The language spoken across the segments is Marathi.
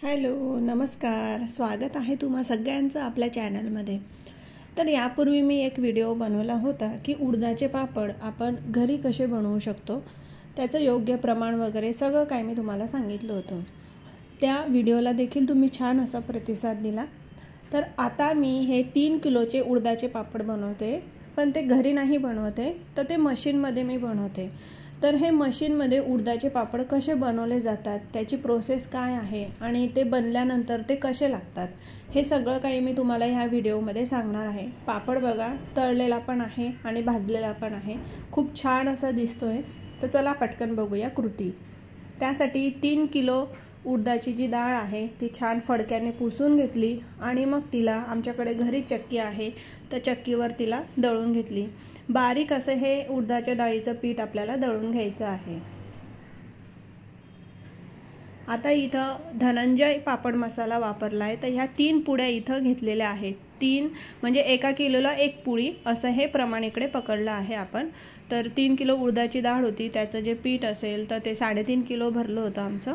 हॅलो, नमस्कार. स्वागत आहे तुम्हा सगळ्यांचं आपल्या चॅनलमध्ये. तर यापूर्वी मी एक व्हिडिओ बनवला होता की उडदाचे पापड आपण घरी कसे बनवू शकतो, त्याचं योग्य प्रमाण वगैरे सगळं काय मी तुम्हाला सांगितलं होतं. त्या व्हिडिओला देखील तुम्ही छान असा प्रतिसाद दिला. तर आता मी हे 3 किलोचे उडदाचे पापड बनवते, पण ते घरी नाही बनवते, तर ते मशीनमध्ये मी बनवते. तर हे मशीनमध्ये उडदाचे पापड कसे बनवले जातात, त्याची प्रोसेस काय आहे आणि ते बनल्यानंतर ते कसे लागतात, हे सगळं काही मी तुम्हाला ह्या व्हिडिओमध्ये सांगणार आहे. पापड बघा, तळलेला पण आहे आणि भाजलेला पण आहे. खूप छान असा दिसतोय. तर चला पटकन बघूया कृती. त्यासाठी 3 किलो उडदाची जी डाळ आहे ती छान फडक्याने पुसून घेतली आणि मग तिला आमच्याकडे घरी चक्की आहे, तर चक्कीवर तिला दळून घेतली. बारीक असं हे उडदाच्या डाळीचं पीठ आपल्याला दळून घ्यायचं आहे. आता इथं धनंजय पापड मसाला वापरला आहे, तर ह्या 3 पुड्या इथं घेतलेल्या आहेत. 3 म्हणजे 1 किलोला 1 पुडी असं हे प्रमाण इकडे पकडलं आहे आपण. तर 3 किलो उडदाची डाळ होती, त्याचं जे पीठ असेल तर ते 3.5 किलो भरलं होतं आमचं.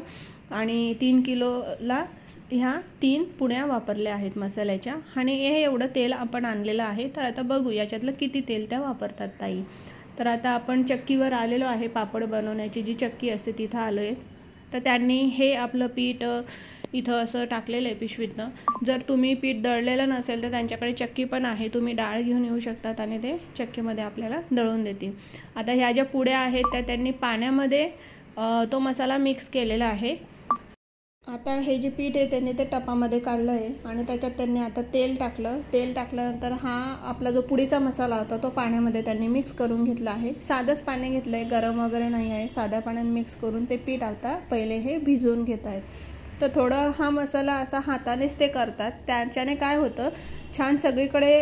आणि 3 किलोला ह्या 3 पुड्या वापरल्या आहेत मसाल्याच्या. आणि हे एवढं तेल आपण आणलेलं आहे. तर आता बघू याच्यातलं किती तेल त्या वापरतात ताई. तर आता आपण चक्कीवर आलेलो आहे, पापड बनवण्याची जी चक्की असते तिथं आलो आहे. तर त्यांनी हे आपलं पीठ इथं असं टाकलेलं आहे पिशवीतनं. जर तुम्ही पीठ दळलेलं नसेल तर त्यांच्याकडे चक्की पण आहे, तुम्ही डाळ घेऊन येऊ शकतात आणि ते चक्कीमध्ये आपल्याला दळून देतील. आता ह्या ज्या पुड्या आहेत त्या त्यांनी पाण्यामध्ये तो मसाला मिक्स केलेला आहे. आता हे जे पीठ आहे त्यांनी ते टपामध्ये काढलं आहे आणि त्याच्यात त्यांनी आता तेल टाकलं. तेल टाकल्यानंतर हा आपला जो पुडीचा मसाला होता तो पाण्यामध्ये त्यांनी मिक्स करून घेतला आहे. साधंच पाणी घेतलं आहे, गरम वगैरे नाही आहे. साध्या पाण्यात मिक्स करून ते पीठ आता पहिले हे भिजवून घेत आहेत. तर थोडं हा मसाला असा हातानेच ते करतात, त्याच्याने काय होतं छान सगळीकडे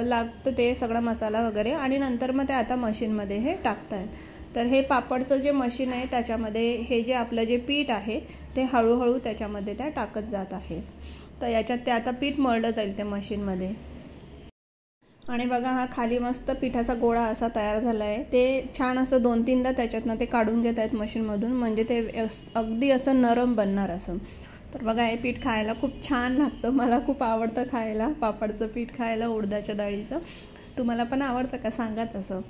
लागतं ते सगळा मसाला वगैरे. आणि नंतर मग ते आता मशीनमध्ये हे टाकत आहेत. तर हे पापडचं जे मशीन आहे त्याच्यामध्ये हे जे आपलं जे पीठ आहे ते हळूहळू त्याच्यामध्ये त्या टाकत जात आहे. तर याच्यात ते आता पीठ मळलं जाईल त्या मशीनमध्ये. आणि बघा हा खाली मस्त पिठाचा गोळा असा तयार झाला आहे. ते छान असं 2-3दा त्याच्यातनं ते काढून घेत आहेत मशीनमधून, म्हणजे ते अगदी असं नरम बनणार असं. तर बघा हे पीठ खायला खूप छान लागतं. मला खूप आवडतं खायला पापडचं पीठ खायला उडदाच्या डाळीचं. तुम्हाला पण आवडतं का सांगा तसं.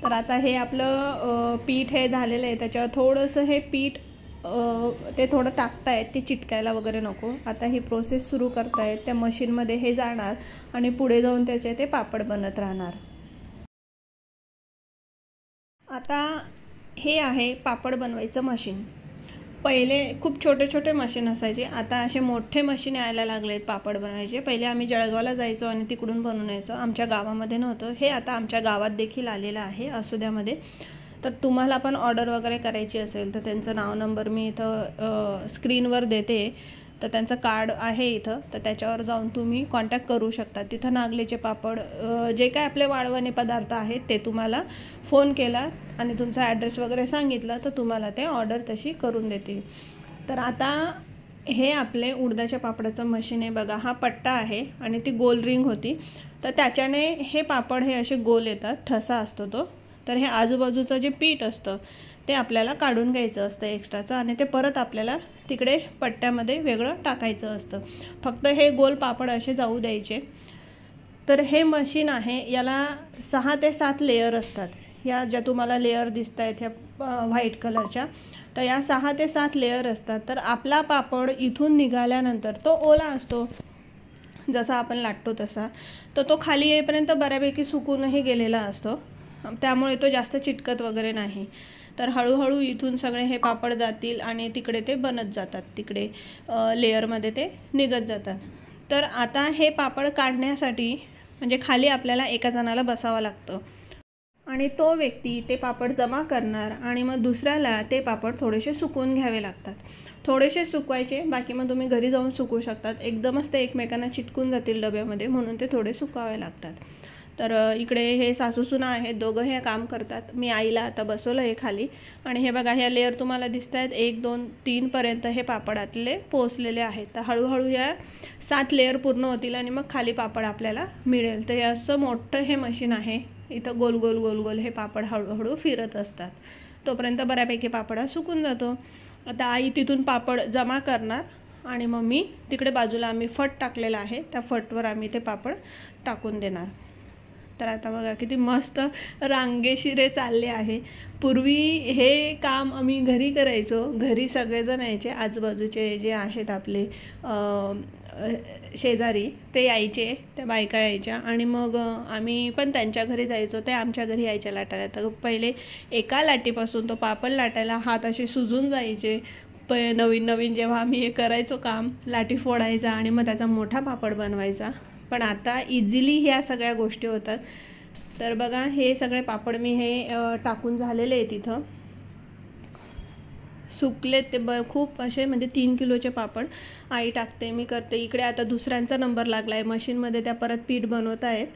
तर आता हे आपलं पीठ हे झालेलं आहे, त्याच्यावर थोडंसं हे पीठ ते थोडं टाकतायत, ते चिटकायला वगैरे नको. आता ही प्रोसेस सुरू करतायत. त्या मशीनमध्ये हे जाणार आणि पुढे जाऊन त्याचे ते पापड बनत राहणार. आता हे आहे पापड बनवायचं मशीन. पहिले खूप छोटे छोटे मशीन असायचे, आता असे मोठे मशीन यायला लागले आहेत पापड बनवायचे. पहिले आम्ही जळगावला जायचो आणि तिकडून बनवून यायचो, आमच्या गावामध्ये नव्हतं. हे आता आमच्या गावात देखील आलेलं आहे, असुद्यामध्ये. तर तुम्हाला पण ऑर्डर वगैरे करायची असेल तर त्यांचं नाव नंबर मी इथं स्क्रीनवर देते. तर त्यांचं कार्ड आहे इथं, तर त्याच्यावर जाऊन तुम्ही कॉन्टॅक्ट करू शकता. तिथं नागलीचे पापड जे काय आपले वाळवणे पदार्थ आहेत ते तुम्हाला फोन केला आणि तुमचा ॲड्रेस वगैरे सांगितलं तर तुम्हाला ते ऑर्डर तशी करून देतील. तर आता हे आपले उडदाच्या पापडाचं मशीन आहे बघा. हा पट्टा आहे आणि ती गोल रिंग होती, तर त्याच्याने हे पापड हे असे गोल येतात, ठसा असतो तो. तर हे आजूबाजूचं जे पीठ असतं ते आपल्याला काढून घ्यायचं असतं एक्स्ट्राचं, आणि ते परत आपल्याला तिकडे पट्ट्यामध्ये वेगळं टाकायचं असतं. फक्त हे गोल पापड असे जाऊ द्यायचे. तर हे मशीन आहे, याला 6 ते 7 लेअर असतात. या ज्या तुम्हाला लेअर दिसत आहेत ह्या व्हाईट कलरच्या, तर या 6 ते 7 लेअर असतात. तर आपला पापड इथून निघाल्यानंतर तो ओला असतो, जसा आपण लाटतो तसा, तर तो खाली येईपर्यंत बऱ्यापैकी सुकूनही गेलेला असतो, त्यामुळे तो जास्त चिटकत वगैरे नाही. तर हळूहळू इथून सगळे हे पापड जातील आणि तिकडे ते बनत जातात, तिकडे लेअरमध्ये ते निघत जातात. तर आता हे पापड काढण्यासाठी म्हणजे खाली आपल्याला एका जणाला बसावं लागतं आणि तो व्यक्ती ते पापड जमा करणार आणि मग दुसऱ्याला ते पापड थोडेसे सुकवून घ्यावे लागतात. थोडेसे सुकवायचे, बाकी मग तुम्ही घरी जाऊन सुकवू शकतात. एकदमच ते एकमेकांना चिटकून जातील डब्यामध्ये, म्हणून ते थोडे सुकावे लागतात. तर इकडे हे सासूसुना आहेत, दोघं हे काम करतात. मी आईला आता बसवलं आहे खाली. आणि हे बघा ह्या लेअर तुम्हाला दिसत आहेत, 1 2 3 पर्यंत हे पापडातले पोचलेले आहेत. तर हळूहळू या 7 लेअर पूर्ण होतील आणि मग खाली पापड आपल्याला मिळेल. तर असं मोठं हे मशीन आहे. इथं गोल गोल गोल गोल हे पापड हळूहळू फिरत असतात, तोपर्यंत बऱ्यापैकी पापड सुकून जातो. आता आई तिथून पापड जमा करणार आणि मग मी तिकडे बाजूला आम्ही फट टाकलेला आहे, त्या फटवर आम्ही ते पापड टाकून देणार. तर आता बघा किती मस्त रांगेशिरे चालले आहे. पूर्वी हे काम आम्ही घरी करायचो. घरी सगळेजण यायचे, आजूबाजूचे जे आहेत आपले शेजारी ते यायचे, त्या बायका यायच्या आणि मग आम्ही पण त्यांच्या घरी जायचो, ते आमच्या घरी यायच्या लाटायला. तर पहिले एका लाटीपासून तो पापड लाटायला हात असे सुजून जायचे. नवीन नवीन जेव्हा आम्ही हे करायचो काम, लाटी फोडायचा आणि मग त्याचा मोठा पापड बनवायचा. पण आता इझिली ह्या सगळ्या गोष्टी होतात. तर बघा हे सगळे पापड मी हे टाकून झालेले आहेत. इथं सुकले ते खूप असे, म्हणजे 3 किलोचे पापड आई टाकते, मी करते. इकडे आता दुसऱ्यांचा नंबर लागला आहे मशीनमध्ये, त्या परत पीठ बनवत आहेत.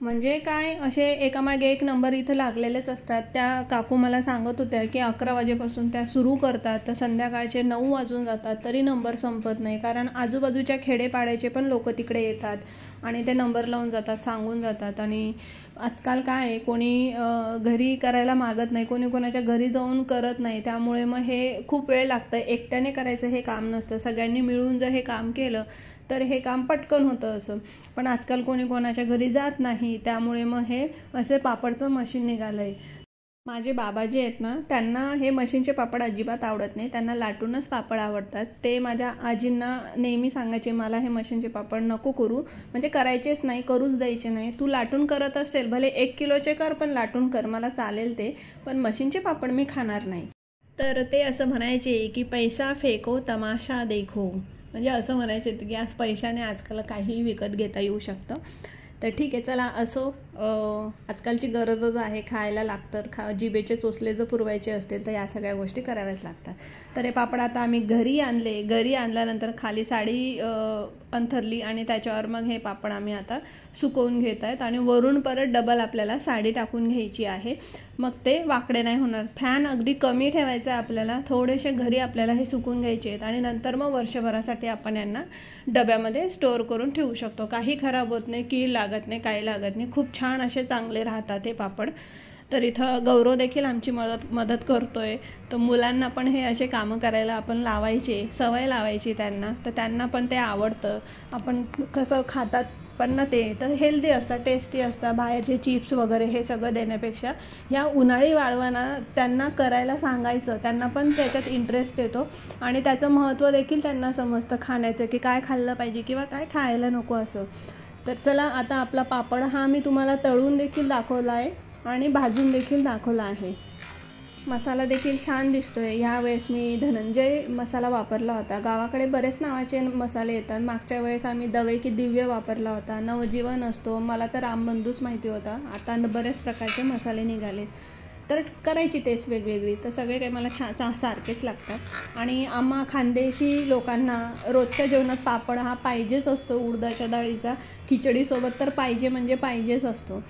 म्हणजे काय, असे एकामागे एक नंबर इथं लागलेलेच असतात. त्या काकू मला सांगत होत्या की 11 वाजेपासून त्या सुरू करतात तर संध्याकाळचे 9 वाजून जातात तरी नंबर संपत नाही. कारण आजूबाजूच्या खेडेपाड्याचे पण लोक तिकडे येतात आणि ते नंबर लावून जातात, सांगून जातात. आणि आजकाल काय आहे, कोणी घरी करायला मागत नाही, कोणी कोणाच्या घरी जाऊन करत नाही. त्यामुळे मग हे खूप वेळ लागतं. एकट्याने करायचं हे काम नसतं, सगळ्यांनी मिळून जर हे काम केलं तर हे काम पटकन होतं असं. पण आजकाल कोणी कोणाच्या घरी जात नाही, त्यामुळे मग हे असे पापडचं मशीन निघालं आहे. माझे बाबा जे आहेत ना, त्यांना हे मशीनचे पापड अजिबात आवडत नाही, त्यांना लाटूनच पापड आवडतात. ते माझ्या आजींना नेहमी सांगायचे, मला हे मशीनचे पापड नको करू, म्हणजे करायचेच नाही, करूच द्यायचे नाही. तू लाटून करत असेल भले 1 किलोचे कर, पण लाटून कर, मला चालेल ते, पण मशीनचे पापड मी खाणार नाही. तर ते असं म्हणायचे की पैसा फेको तमाशा देखो, म्हणजे असं म्हणायचे की आज पैशाने आजकाल काहीही विकत घेता येऊ शकतं. तर ठीक आहे, चला असो, आजकालची गरजच आहे, खायला लागतं. जिभेचे चोचले जर पुरवायचे असतील तर या सगळ्या गोष्टी कराव्याच लागतात. तर हे पापड आता आम्ही घरी आणले. घरी आणल्यानंतर खाली साडी अंथरली आणि त्याच्यावर मग हे पापड आम्ही आता सुकवून घेत आहेत. आणि वरून परत डबल आपल्याला साडी टाकून घ्यायची आहे, मग ते वाकडे नाही होणार. फॅन अगदी कमी ठेवायचा आहे आपल्याला, थोडेसे घरी आपल्याला हे सुकून घ्यायचे आहेत आणि नंतर मग वर्षभरासाठी आपण यांना डब्यामध्ये स्टोअर करून ठेवू शकतो. काही खराब होत नाही, कीड लागत नाही, काही लागत नाही, खूप छान असे चांगले राहतात हे पापड. तर इथं गौरव देखील आमची मदत करतोय. तर मुलांना पण हे असे कामं करायला आपण लावायचे, सवय लावायची त्यांना, तर त्यांना पण ते आवडतं. आपण कसं खातात पण ना, ते तर हेल्दी असतात, टेस्टी असतात. बाहेरचे चिप्स वगैरे हे सगळं देण्यापेक्षा ह्या उन्हाळी वाळवणा त्यांना करायला सांगायचं, त्यांना पण त्याच्यात इंटरेस्ट येतो आणि त्याचं महत्त्व देखील त्यांना समजतं खाण्याचं, की काय खाल्लं पाहिजे किंवा काय खायला नको असं. तर चला, आता आपला पापड हा मी तुम्हाला तळून देखील दाखवला आहे आणि भाजून देखील दाखवला आहे. मसाला देखील छान दिसतोय. ह्यावेळेस मी धनंजय मसाला वापरला होता. गावाकडे बरेच नावाचे मसाले येतात. मागच्या वेळेस आम्ही दवे की दिव्य वापरला होता, नवजीवन असतो, मला तर रामबंधूच माहिती होता. आता बरेच प्रकारचे मसाले निघाले. तर करायची टेस्ट वेगवेगळी, तर सगळे काही मला सारखेच लागतात. आणि आम्हा खानदेशी लोकांना रोजच्या जेवणात पापड हा पाहिजेच असतो. उडदाच्या डाळीचा खिचडीसोबत तर पाहिजे म्हणजे पाहिजेच असतो.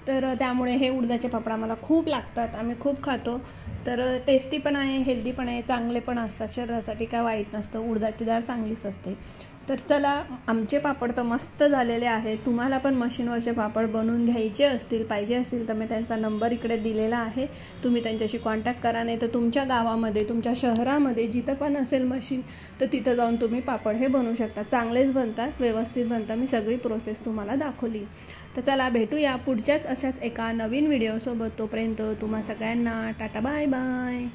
तर त्यामुळे हे उडदाचे पापड आम्हाला खूप लागतात, आम्ही खूप खातो. तर टेस्टी पण आहे, हेल्दी पण आहे, चांगले पण असतात, शरीरासाठी काय वाईट नसतं, उडदाची डाळ चांगलीच असते. तर चला, आमचे पापड तर मस्त झालेले आहेत. तुम्हाला पण मशीनवरचे पापड बनवून घ्यायचे असतील, पाहिजे असतील तर मी त्यांचा नंबर इकडे दिलेला आहे, तुम्ही त्यांच्याशी कॉन्टॅक्ट करा. नाही तर तुमच्या गावामध्ये, तुमच्या शहरामध्ये जिथं पण असेल मशीन, तर तिथं जाऊन तुम्ही पापड हे बनवू शकता. चांगलेच बनतात, व्यवस्थित बनतात. मी सगळी प्रोसेस तुम्हाला दाखवली. तर चला, भेटूया पुढच्याच अशाच एका नवीन व्हिडिओसोबत. तोपर्यंत तुम्हा सगळ्यांना टाटा, बाय बाय.